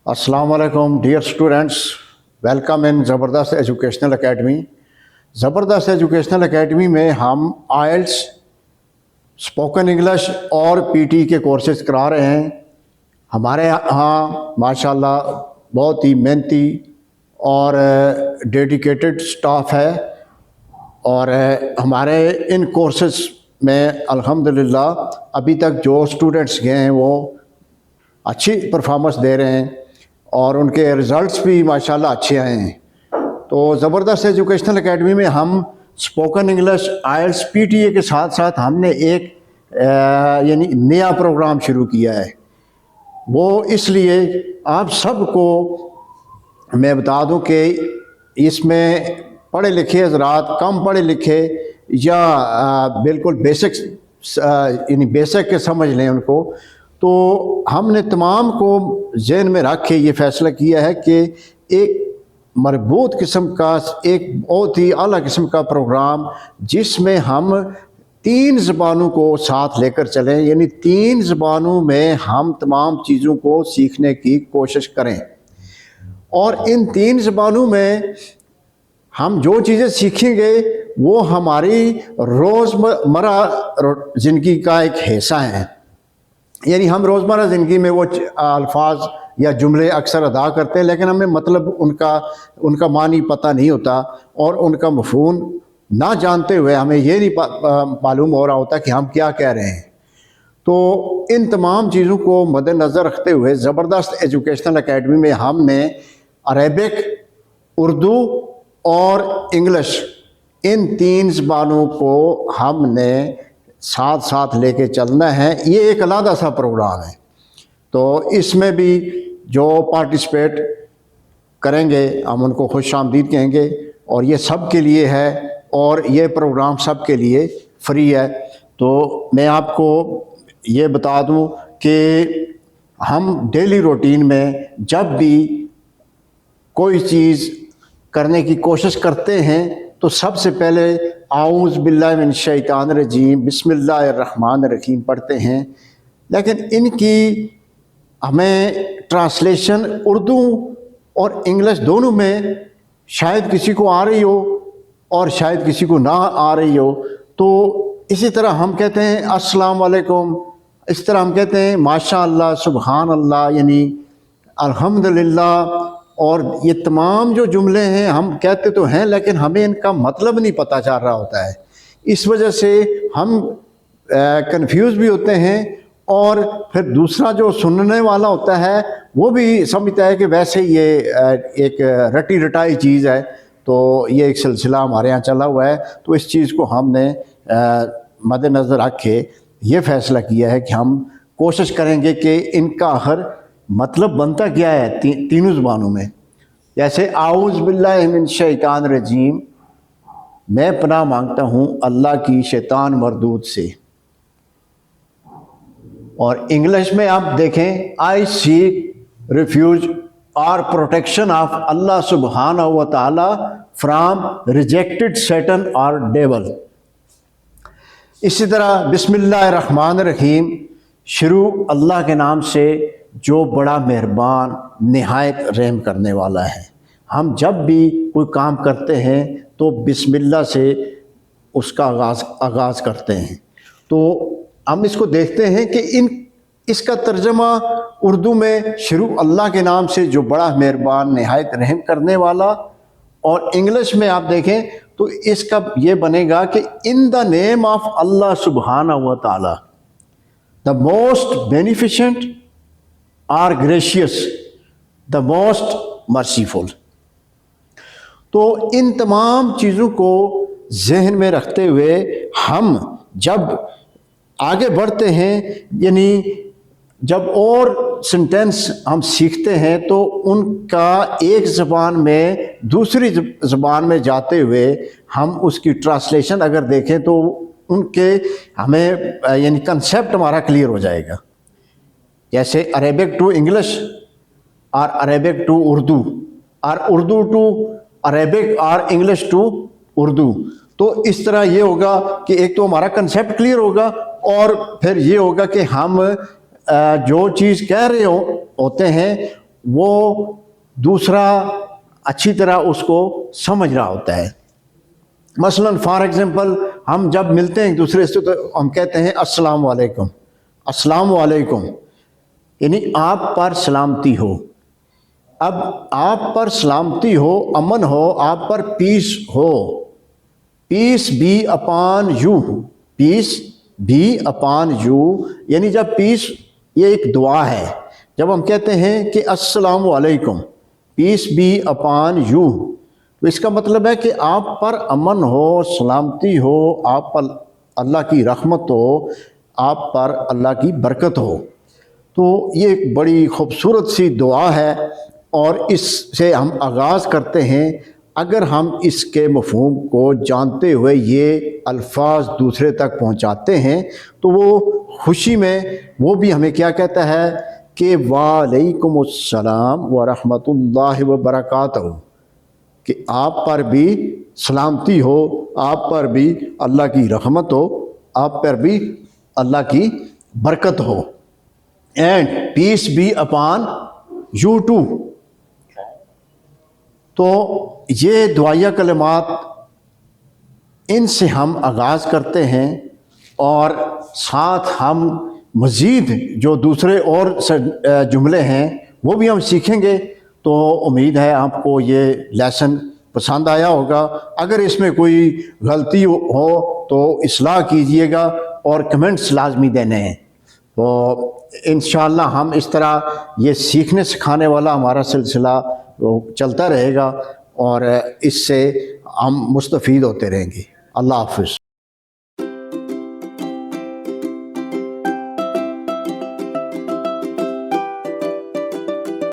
अस्सलाम वालेकुम dear students, welcome in ज़बरदस्त एजुकेशनल एकेडमी। ज़बरदस्त एजुकेशनल एकेडमी में हम आइल्स, स्पोकन इंग्लिश और पीटी के कोर्सेज करा रहे हैं। हमारे यहाँ माशाल्लाह बहुत ही मेहनती और डेडिकेटेड स्टाफ है और हमारे इन कोर्सेज में अल्हम्दुलिल्लाह अभी तक जो स्टूडेंट्स गए हैं वो अच्छी परफॉर्मेंस दे रहे हैं और उनके रिज़ल्ट्स भी माशाल्लाह अच्छे आए हैं। तो ज़बरदस्त एजुकेशनल एकेडमी में हम स्पोकन इंग्लिश, आइल्स, पीटीए के साथ साथ हमने एक यानी नया प्रोग्राम शुरू किया है। वो इसलिए आप सबको मैं बता दूं कि इसमें पढ़े लिखे हज़रात, कम पढ़े लिखे या बिल्कुल यानी बेसिक के समझ लें उनको, तो हमने तमाम को ज़हन में रख के ये फ़ैसला किया है कि एक मरबूत किस्म का, एक बहुत ही आला किस्म का प्रोग्राम जिसमें हम 3 ज़बानों को साथ लेकर चलें, यानी 3 ज़बानों में हम तमाम चीज़ों को सीखने की कोशिश करें। और इन 3 ज़बानों में हम जो चीज़ें सीखेंगे वो हमारी रोज़मर्रा ज़िंदगी का एक हिस्सा है। यानी हम रोज़मर्रा ज़िंदगी में वो अल्फाज या जुमले अक्सर अदा करते हैं, लेकिन हमें मतलब उनका मानी पता नहीं होता और उनका मफ़हूम ना जानते हुए हमें ये नहीं मालूम हो रहा होता कि हम क्या कह रहे हैं। तो इन तमाम चीज़ों को मद्देनज़र रखते हुए ज़बरदस्त एजुकेशनल एकेडमी में हमने अरेबिक, उर्दू और इंग्लिश, इन 3 ज़बानों को हमने साथ साथ लेके चलना है। ये एक अलग सा प्रोग्राम है, तो इसमें भी जो पार्टिसिपेट करेंगे हम उनको खुश आमदीद कहेंगे और ये सब के लिए है और ये प्रोग्राम सब के लिए फ्री है। तो मैं आपको ये बता दूं कि हम डेली रूटीन में जब भी कोई चीज़ करने की कोशिश करते हैं तो सबसे पहले आऊज़ बिल्लाहि मिन शैतानिर रजीम बिस्मिल्लाहिर रहमानिर रहीम पढ़ते हैं, लेकिन इनकी हमें ट्रांसलेशन उर्दू और इंग्लिश दोनों में शायद किसी को आ रही हो और शायद किसी को ना आ रही हो। तो इसी तरह हम कहते हैं अस्सलाम वालेकुम, इस तरह हम कहते हैं माशा अल्लाह, सुबहान अल्लाह, यानी अल्हम्दुलिल्लाह। और ये तमाम जो जुमले हैं हम कहते तो हैं लेकिन हमें इनका मतलब नहीं पता चल रहा होता है। इस वजह से हम कंफ्यूज भी होते हैं और फिर दूसरा जो सुनने वाला होता है वो भी समझता है कि वैसे ये एक रटी रटाई चीज़ है। तो ये एक सिलसिला हमारे यहाँ चला हुआ है। तो इस चीज़ को हमने मद्देनज़र रख के ये फ़ैसला किया है कि हम कोशिश करेंगे कि इनका आखिर मतलब बनता क्या है तीनों ज़बानों में। जैसे आऊज़ बिल्लाहि मिन शैतानिर रजीम, मैं पनाह मांगता हूँ अल्लाह की शैतान मरदूद से। और इंग्लिश में आप देखें आई सीक रिफ्यूज और प्रोटेक्शन ऑफ अल्लाह सुब्हानहू व तआला फ्रॉम रिजेक्टेड सैटन और डेवल। इसी तरह बिस्मिल्लाहिर रहमानिर रहीम, शुरू अल्लाह के नाम से जो बड़ा मेहरबान निहायत रहम करने वाला है। हम जब भी कोई काम करते हैं तो बिस्मिल्लाह से उसका आगाज़ करते हैं। तो हम इसको देखते हैं कि इसका तर्जमा उर्दू में शुरू अल्लाह के नाम से जो बड़ा मेहरबान निहायत रहम करने वाला, और इंग्लिश में आप देखें तो इसका ये बनेगा कि in the name of Allah सुब्हानहू व तआला, the most beneficent or gracious, the most merciful. तो इन तमाम चीज़ों को जहन में रखते हुए हम जब आगे बढ़ते हैं, यानी जब और सेंटेंस हम सीखते हैं तो उनका एक ज़बान में दूसरी ज़बान में जाते हुए हम उसकी ट्रांसलेशन अगर देखें तो उनके हमें यानी कंसेप्ट हमारा क्लियर हो जाएगा। जैसे अरेबिक टू इंग्लिश और अरेबिक टू उर्दू और उर्दू टू अरेबिक और इंग्लिश टू उर्दू। तो इस तरह ये होगा कि एक तो हमारा कंसेप्ट क्लियर होगा और फिर ये होगा कि हम जो चीज़ कह रहे होते हैं وہ دوسرا اچھی طرح اس کو سمجھ رہا ہوتا ہے۔ مثلا فار ایگزامپل ہم جب ملتے ہیں ایک دوسرے سے تو ہم کہتے ہیں السلام علیکم، السلام علیکم، یعنی آپ پر سلامتی ہو۔ اب آپ پر سلامتی ہو، امن ہو، آپ پر پیس ہو، peace be upon you, peace be upon you, یعنی جب پیس، یہ ایک دعا ہے، جب ہم کہتے ہیں کہ السلام علیکم، پیس بی اپان یو، تو اس کا مطلب ہے کہ آپ پر امن ہو، سلامتی ہو، آپ پر اللہ کی رحمت ہو، آپ پر اللہ کی برکت ہو۔ تو یہ ایک بڑی خوبصورت سی دعا ہے اور اس سے ہم آغاز کرتے ہیں۔ اگر ہم اس کے مفہوم کو جانتے ہوئے یہ الفاظ دوسرے تک پہنچاتے ہیں تو وہ خوشی میں وہ بھی ہمیں کیا کہتا ہے کہ وعلیکم السلام ورحمۃ اللہ وبرکاتہ، کہ آپ پر بھی سلامتی ہو، آپ پر بھی اللہ کی رحمت ہو، آپ پر بھی اللہ کی برکت ہو، and peace be upon you too. تو یہ دعائیہ کلمات، ان سے ہم آغاز کرتے ہیں اور ساتھ ہم مزید جو دوسرے اور جملے ہیں وہ بھی ہم سیکھیں گے۔ تو امید ہے آپ کو یہ لیسن پسند آیا ہوگا۔ اگر اس میں کوئی غلطی ہو تو اصلاح کیجئے گا اور کمنٹس لازمی دینے ہیں۔ تو انشاءاللہ ہم اس طرح یہ سیکھنے سکھانے والا ہمارا سلسلہ چلتا رہے گا اور اس سے ہم مستفید ہوتے رہیں گے۔ اللہ حافظ۔